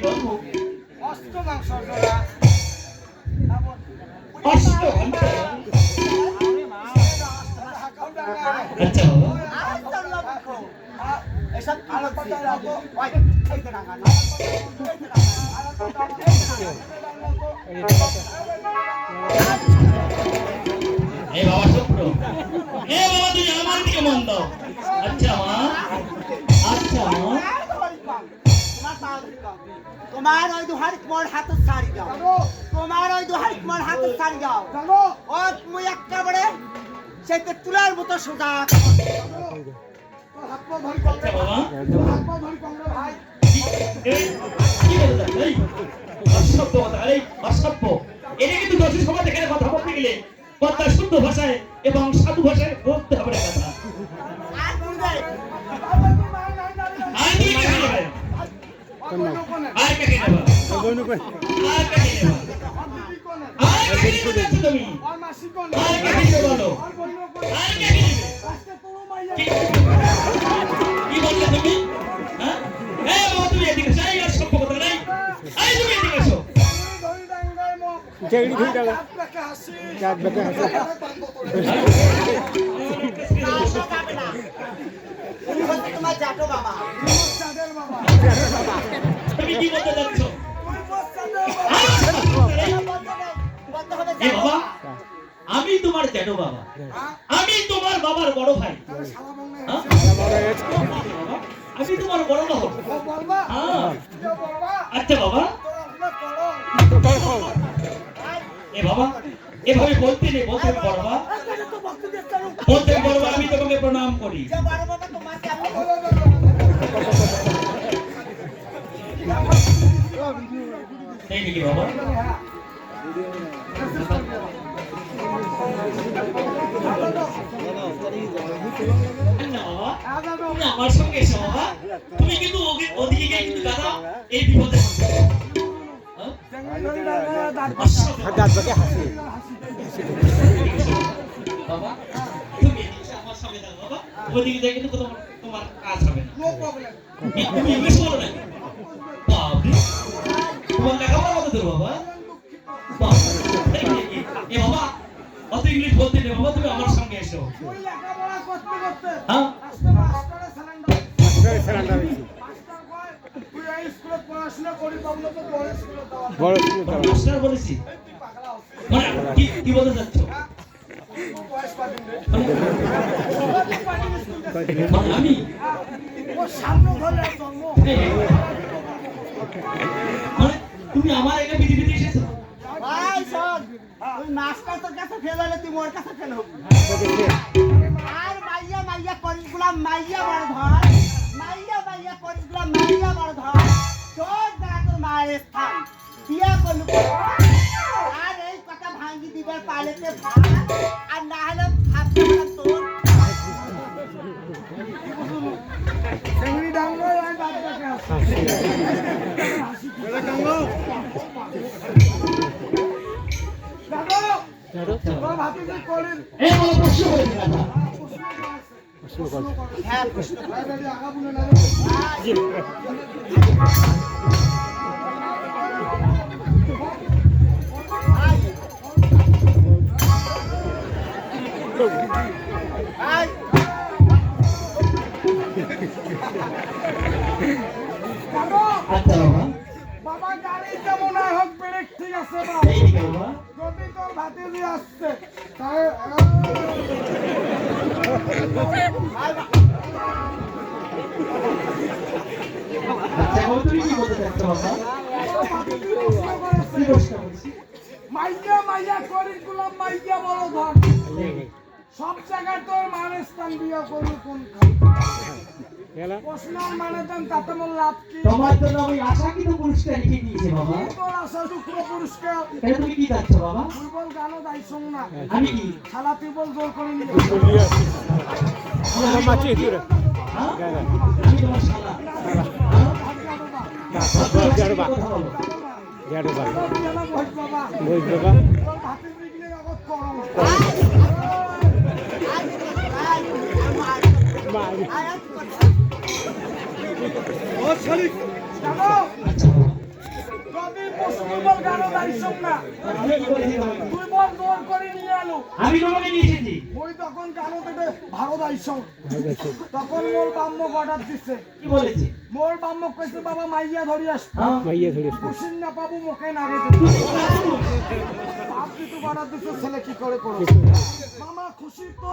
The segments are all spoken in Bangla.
গল্প অষ্ট মাংস জোড়া অষ্ট আচ্ছা এসব আলো কথা রাখো ওই এইটা টাকা না এ বাবা শুক্র এ বাবা তুই আমার দিকে মন দাও আচ্ছা মা তোমার ওই দুহার মোর হাতে ছাড়ি দাও তোমার ওই দুহার মোর হাতে ছাড়ি দাও জানো ও মুই একেবারে সেটা তুলার মতো সোজা হাত পা ধরি কম রে বাবা হাত পা ধরি কম রে ভাই কি বলছিস এই অসভ্য কথা আরে অসভ্য এটা কিন্তু দর্শক সভা থেকে কথা বলতে গেলে কথা শুদ্ধ ভাষায় এবং সাধু ভাষায় বলতে হবে না কথা আর বুঝে আর কি নেবে আর কে নেবে বইনু কই আর কে নেবে আর কে নেবে তুমি আর মাসি কোন আর কে নেবে বলো আর বইনো কোন আর কে নেবে আজকে পুরো মাইয়া কি বললে তুমি হ্যাঁ এই বাবা তুমি এদিকে যাই আর সভ্য কথা নাই এই তুমি এদিকে এসো ধরি ডাঙ্গায় মো জেগড়ি ধুই গেল আপনাকে হাসি চাঁদ বেতে হাসি যাবে না তুমি হচ্ছে তোমার জাটো বাবা চাঁদের বাবা তুমি কি বলতে যাচ্ছ তুই বস চাঁদের বন্ধ হবে এ বাবা আমি তোমার জ্যাঠো বাবা আমি তোমার বাবার বড় ভাই শালা মনে হ্যাঁ? বড় হয়েছে আমি তোমার বড় বাবা বলবা হ্যাঁ বলবা আচ্ছা বাবা তোরা করো এ বাবা এভাবে বলতে নেই বলতে হবে বড় বাবা আজকে তো ভক্তি দেখতে বলতে হবে বড় বাবা আমি তোমাকে প্রণাম করি যে বড় বাবা তোমাকে আমি এই নাকি বাবা না বাবা তুমি আমার সঙ্গে এসো বাবা তুমি কিন্তু ওদিকে গিয়ে কিন্তু দাদা এই বিপদে দাঁত বেতে হাসি বাবা তুমি এদিকে আমার সঙ্গে দাও বাবা ওদিকে যাই কিন্তু তোমার কাজ হবে না নো প্রবলেম তুমি ইংলিশ বলো না বাবরে তোমার লেখাপড়া কত দূর বাবা এ বাবা অত ইংলিশ বলতে নেই বাবা তুমি আমার সঙ্গে এসো ওই লেখাপড়া করতে করতে হ্যাঁ আজকে মাস্টারে সারেন্ডার সিলিন্ডার হয়েছে মাস্টার কয় তুই এই স্কুলে পড়াশোনা করি বাবু তো বড় স্কুলে দেওয়া বড় স্কুল মাস্টার বলেছি তুই পাগলা হচ্ছিস মানে কি বলতে চাচ্ছ বয়স পাবেন রে মানে আমি ও সামনে ধরে জন্ম মানে তুমি আমার একা পৃথিবীতে এসেছো ভাই শোন ওই মাস্টার তোর কাছে ফেল হলে তুই মোর কাছে ফেল হবি আর মাইয়া মাইয়া করিসগুলা মাইয়া বড় ধর মাইয়া করিসগুলা মাইয়া বড় ধর তোর দ্বারা তোর মায়ের স্থান বিয়া করলু আর এই কথা ভাঙ্গি দিবার পালেতে ভাত আর না হলে ভাবতে পারলাম তোর সেগুলি ডাঙ্গো আর বাচ্চাকে হাসি ডাঙ্গো তোর ভাতিজি করিস এই বলো প্রশ্ন করে দাদা হ্যাঁ প্রশ্ন আগা বলে না আচ্ছা বাবা বাবা গাড়ি কেমন হোক ব্রেক ঠিক আছে এই দিকে বাবা যদি তোর ভাতিজি আসছে তাই আচ্ছা বাবা তুমি কি বলতে চাচ্ছ বাবা কি প্রশ্ন করছি মাইয়া করিস গুলাম মাইয়া বড় ধর সব জায়গায় তোর মানের স্থান বিয়া করবো কোন প্রশ্ন মানে দেন তাতে মোর লাভ কি তোমার জন্য আমি আশাকৃত পুরস্কার লিখে দিয়েছি বাবা তোর আশা শুক্র পুরস্কার এটা তুমি কি চাচ্ছ বাবা তুই বল গানও দাই শোন না আমি কি শালা তুই বল জোর করে নিবি মাছি দিরে হ্যাঁ? আমি তোমার শালা জাড়ো বা কথা বলো জাড়ো বা বাবা বই বাবা তোর ভাতির বিঘ্নে আগত করো মারি ও শালিক জানো আচ্ছা বাবা তুই বল গানো দাইছম না আমি কি করেছি তোমাকে? তুই বল জোর করে নিয়ে আলো আমি তোমাকে নিয়ে এসেছি। ওই তখন গানো থেকে ভারত আইছম তখন মোর বাম্মক অর্ডার দিছে কি বলেছি? মোর বাম্মক কইছে বাবা মাইয়া ধরি আস হ্যাঁ? মাইয়া ধরে কুশিন না পাবো মুখে না রে আপনি তো অর্ডার দিছে ছেলে কি করে করো মামা খুশি তো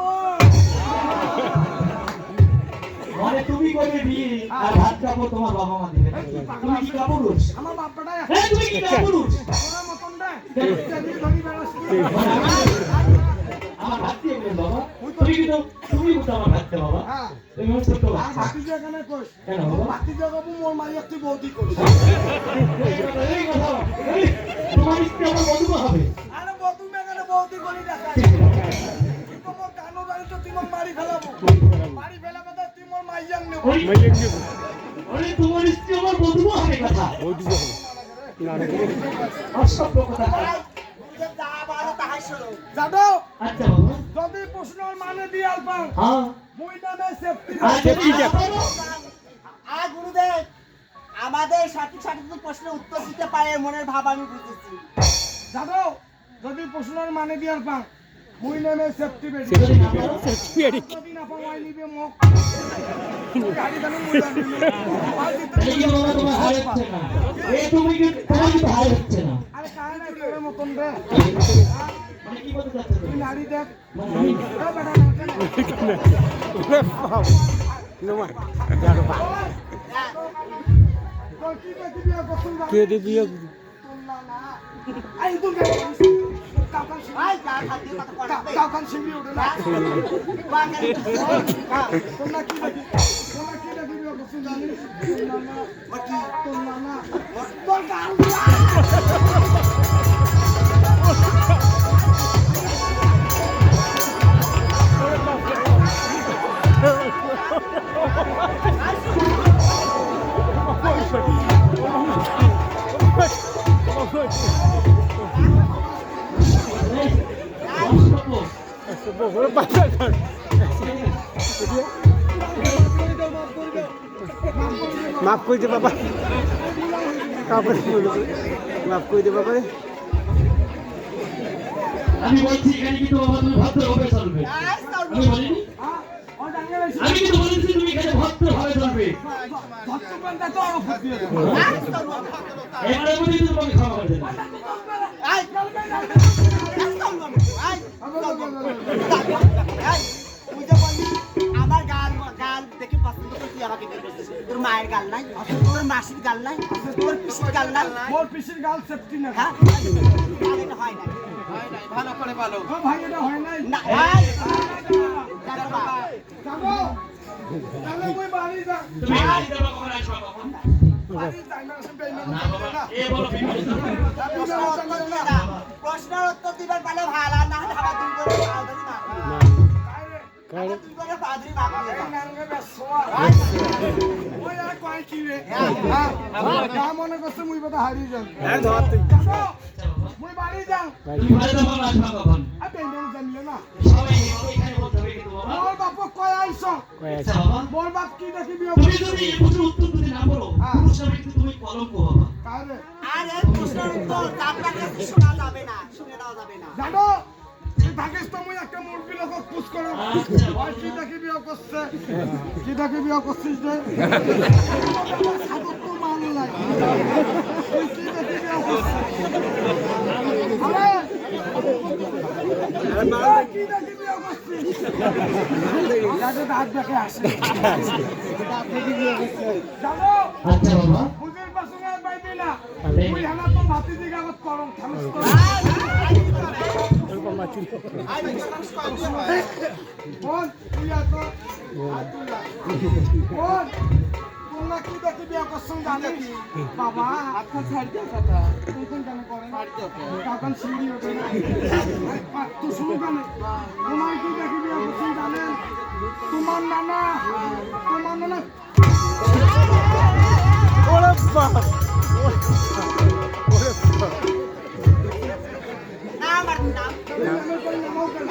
মানে তুমি করবে বিয়ে আর ভাত খাবো তোমার বাবা মা দিবে নাকি? তুমি কি কাপুরুষ? আমার বাপটাই হ্যাঁ, তুমি কি কাপুরুষ? ওরা মতন দেয় ধরি বেড়াস আমার ভাত দিয়ে বলেন বাবা। তুমি কিন্তু আমার ভাত দে বাবা। হ্যাঁ তুমি আমার ছোট্ট আর বাচ্চা। বাকি জায়গায় কইস কেন বাবা? বাকি জায়গাবো মোর মাইয়া তুই বৌদি করিস এই কথা, এই, তোমার স্ত্রী আমার বন্ধু হবে। আরে বৌদি মেগানে বৌদি করি দেখা কিন্তু মোর গানো দাঁড়ি তো তুই মোর মারি ফেলাবো মারি ফেলাবো তো তুই মোর মাইয়াং নেবো ওই, মাইয়া নিয়ে ওরে, তোমার স্ত্রী আমার বন্ধু হবে কথা। ওই দিব না না অসভ্য কথা। যে যা বলে তাহাই শোনো। যাদব আচ্ছা বাবা। যদি প্রশ্নর মানে দিয়ে আলপাং হ্যাঁ। মুই নামে সেফটি আচ্ছা, ঠিক আছে। আর গুরুদেব আমাদের সঠিক সঠিক প্রশ্নের উত্তর দিতে পারে মনের ভাব আমি বুঝেছি। যাদব যদি প্রশ্নর মানে দিয়ে আলপাং মুই নামে সেফটি বেশি যদি না পারো, যদি না পাওয়াই নিবে মোক গাড়ি জানো মুই জানি তাহলে কি বাবা তোমার হার হচ্ছে না? তোমার কিন্তু হার হচ্ছে না। আরে কাহে না তোর মতন রে মানে কি বলতে চাচ্ছ তুই তুমি? নারী দেখ মানে আমি এ বেটা না ওরে বাবা নমা যাড়ো বা তোর কি দেখি বিয়া করছিস কে দিবি আই তুই কাকান ভাই যা খাদ্য কথা করা কাকান সিঙ্গি উঠে না বাঙালি তোমরা কি দেখি বিয়া করছিস জানিস তোর নানা তোর গাল অসভ্য। ওরে বাবা মাফ করে দে বাবা কাপড় মাফ করে দে বাবা রে আমি বলছি এখানে কিন্তু বাবা তুমি ভদ্রভাবে চলবে। আমি বলিনি? ও জাঙ্গে রইছি আমি কিন্তু বলেছি তুমি এখানে ভদ্রভাবে চলবে। ভক্তপন্থা তো অফুট দিয়ে এবারে মধ্যে কিন্তু তোমাকে ক্ষমা করে দেবো। আই তুই যে বললি আমার গাল গাল দেখে পছন্দ করে তুই আমাকে বের করছিস তোর মায়ের গাল নাই তোর মাসির গাল নাই তোর পিসির গাল নাই মোর পিসির গাল সেফটি না হ্যাঁ গাল এটা হয় না ভালো করে বলো ও ভাই এটা হয় নাই না ভাই যাবো তাহলে মই বাড়ি যা তুমি বাড়ি যাবা কখন আসবা কখন? বাড়ি যাই না সে বেইমান না বাবা, এ বলো বিপরীত। প্রশ্নের উত্তর দিবার পারলে ভালো আর না হলে আবার দুই করে পাউডারি মারবো কারে দুই করে পাউডারি মারবো নাঙ্গে বেসোয়া ওই আর কয় কি রে হ্যাঁ মনে করছে মুই কথা হারিয়ে যান যাবো মই বাড়ি যাও তুমি বাড়ি যাবা না আসবা কখন? আর বেইমান জানলে না সবাই এখানে বলতে হবে কিন্তু বাবা। মোর বাপ কয় আইছো কয় আচ্ছা বাবা, মোর বাপ কি দেখি বিয়ে তুমি যদি এই প্রশ্নের উত্তর দিতে না পারো, পুরুষ হিসেবে কিন্তু তুমি কলঙ্ক বাবা। কারে আর এই প্রশ্নের উত্তর আপনার কাছে শোনা যাবে না শুনে দেওয়া যাবে না জানো থাকিস তো মুই একটা মুরগি লোক পুষ করো আচ্ছা। ওই কি দেখি বিয়ে করছে কি দেখি বিয়ে করছিস রে সাদত তো মানো নাই তুই কি দেখি বিয়ে করছিস আরে এই কি দেখি বিয়ে করছিস যাতে দাঁত দেখে আসে দাঁত দেখি বিয়ে করছে জানো আচ্ছা বাবা, বুঝির পাশে আর পাইবি না তুই হানা তো ভাতি দিগাগত করম থামস তো এরকম মাছি কোন তুই আত কোন তোমরা কি দেখি বিয়ে করছেন জানিস বাবা আপনার ছাড় দিয়ে কথা তুই কোন কেন করেন তখন সিঁড়ি ওঠে না তুই শুরু কেন তোমার কি দেখি বিয়ে করছেন জানেন তোমার নানা ওরে বাবা ওরে বাবা না মারবি না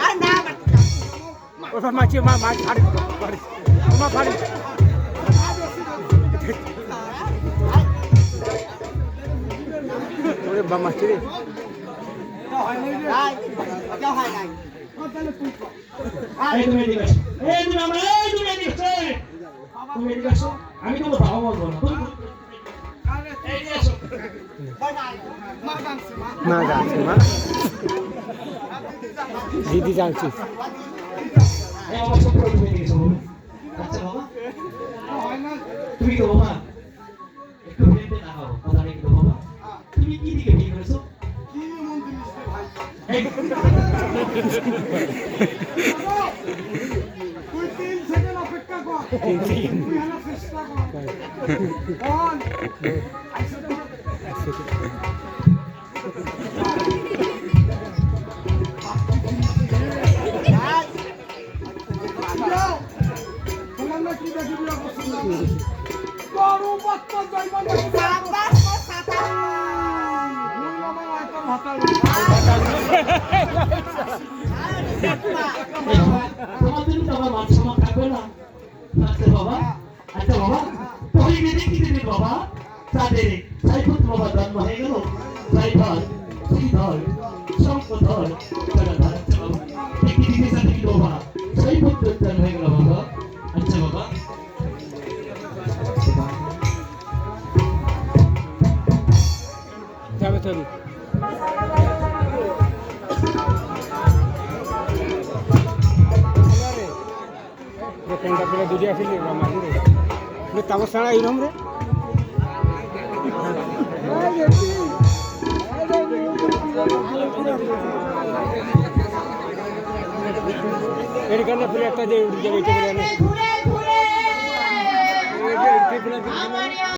আর না মারবি না ওরে মাছি মা মাছ ফাড়ি ফাড়ি মা ফাড়ি ওরে ওরে বাবা রে নাই এটা হয় নাই তাহলে তুই কর। এই তুমি এদিকে আসো। এই তুমি আমার এই তুমি এদিকে আসো। তুমি এদিকে আসো। আমি তোমার বাবা বলবো না। আরে এই এদিকে আসো। মা জানছে মা মা যাচ্ছে মা দিদি জানছি এই আমার সব করে তুমি এদিকে এসো বাবা। আচ্ছা বাবা হয় না তুমি তো বাবা একটু ভেবে না হও কথা নেই তো বাবা তুমি কি দিকে বিয়ে করেছো কি মন জিনিস রে ভাই এই তুই 3 সেকেন্ড অপেক্ষা কর তুই হানা চেষ্টা কর কোন আইসো তো যাও তোমার না কি দেখি বিয়া পছন্দ করু বাচ্চা যাইবা না সাবাস ও সাতা মুই আমার একটা ভাতা তোমাদের তো আমার মান সম্মান থাকবে না আচ্ছা বাবা তুই মেয়ে কি দিবি বাবা তাদের সাইফুত বাবা জন্ম হয়ে গেল সাইফাল শ্রীধর শঙ্কধর আচ্ছা বাবা কি দিবি সাথে কি বাবা সাইফুত জন্ম হয়ে গেল বাবা আচ্ছা বাবা যাবে চলি কোনটা পেলে দুটি আসলে মাঝে রে তামস ছাড়া এইরকম রে এখানে ফিরে একটা যে উঠে যাবে ঘুরে ঘুরে আমার